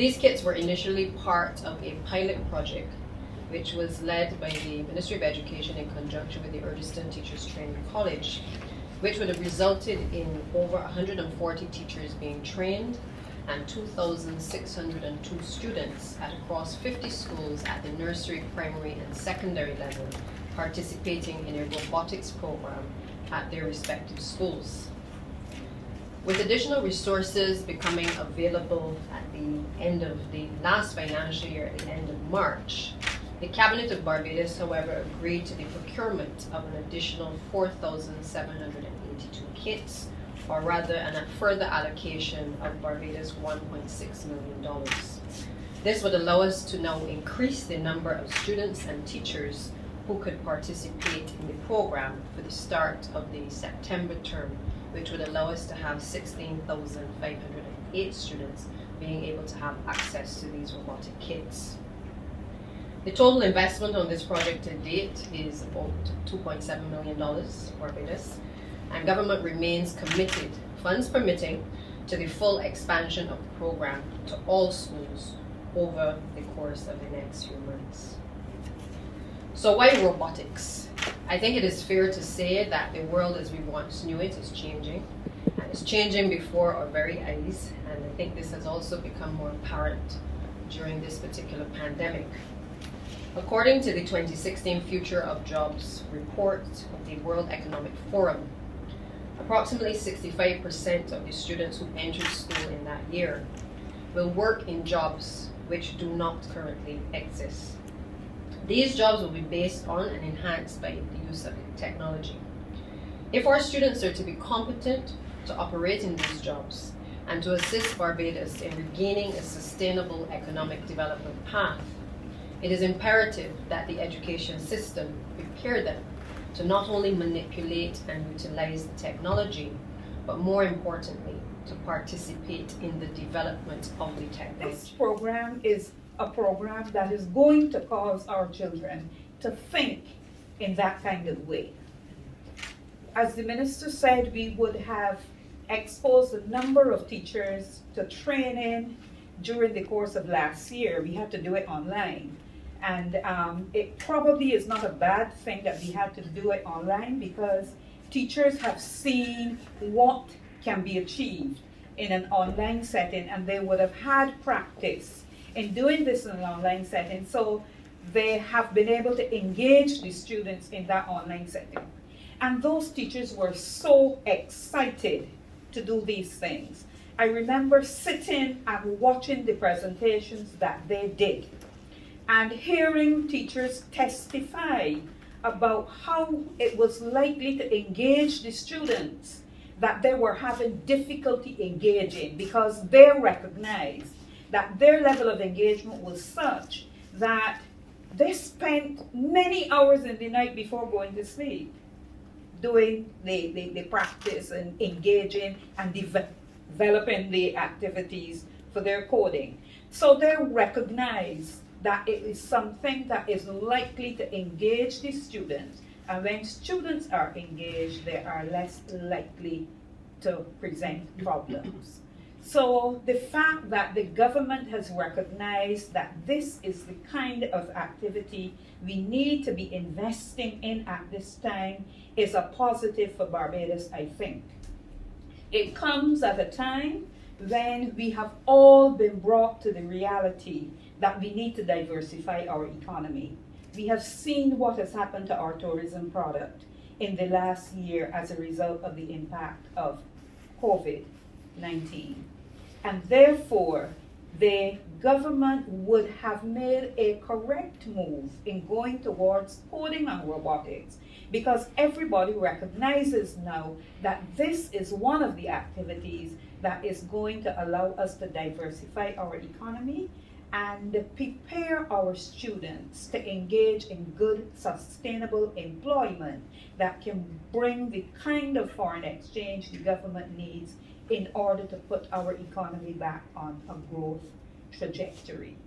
These kits were initially part of a pilot project which was led by the Ministry of Education in conjunction with the Erdiston Teachers Training College, which would have resulted in over 140 teachers being trained and 2,602 students at across 50 schools at the nursery, primary and secondary level participating in a robotics program at their respective schools. With additional resources becoming available at the end of the last financial year, at the end of March, the Cabinet of Barbados, however, agreed to the procurement of an additional 4,782 kits, or rather a further allocation of Barbados $1.6 million. This would allow us to now increase the number of students and teachers who could participate in the program for the start of the September term, which would allow us to have 16,508 students being able to have access to these robotic kits. The total investment on this project to date is about $2.7 million Barbados, and government remains committed, funds permitting, to the full expansion of the program to all schools over the course of the next few months. So why robotics? I think it is fair to say that the world as we once knew it is changing, and it's changing before our very eyes, and I think this has also become more apparent during this particular pandemic. According to the 2016 Future of Jobs report of the World Economic Forum, approximately 65% of the students who entered school in that year will work in jobs which do not currently exist. These jobs will be based on and enhanced by the use of technology. If our students are to be competent to operate in these jobs and to assist Barbados in regaining a sustainable economic development path, it is imperative that the education system prepare them to not only manipulate and utilize the technology, but more importantly, to participate in the development of the technology. This program is a program that is going to cause our children to think in that kind of way. As the minister said, we would have exposed a number of teachers to training during the course of last year. We had to do it online. And it probably is not a bad thing that we had to do it online, because teachers have seen what can be achieved in an online setting, and they would have had practice in doing this in an online setting, so they have been able to engage the students in that online setting. And those teachers were so excited to do these things. I remember sitting and watching the presentations that they did, and hearing teachers testify about how it was likely to engage the students that they were having difficulty engaging, because they recognized that their level of engagement was such that they spent many hours in the night before going to sleep doing the practice and engaging and developing the activities for their coding. So they recognize that it is something that is likely to engage the students, and when students are engaged, they are less likely to present problems. So the fact that the government has recognized that this is the kind of activity we need to be investing in at this time is a positive for Barbados, I think. It comes at a time when we have all been brought to the reality that we need to diversify our economy. We have seen what has happened to our tourism product in the last year as a result of the impact of COVID-19. And therefore, the government would have made a correct move in going towards coding and robotics, because everybody recognizes now that this is one of the activities that is going to allow us to diversify our economy and prepare our students to engage in good, sustainable employment that can bring the kind of foreign exchange the government needs in order to put our economy back on a growth trajectory.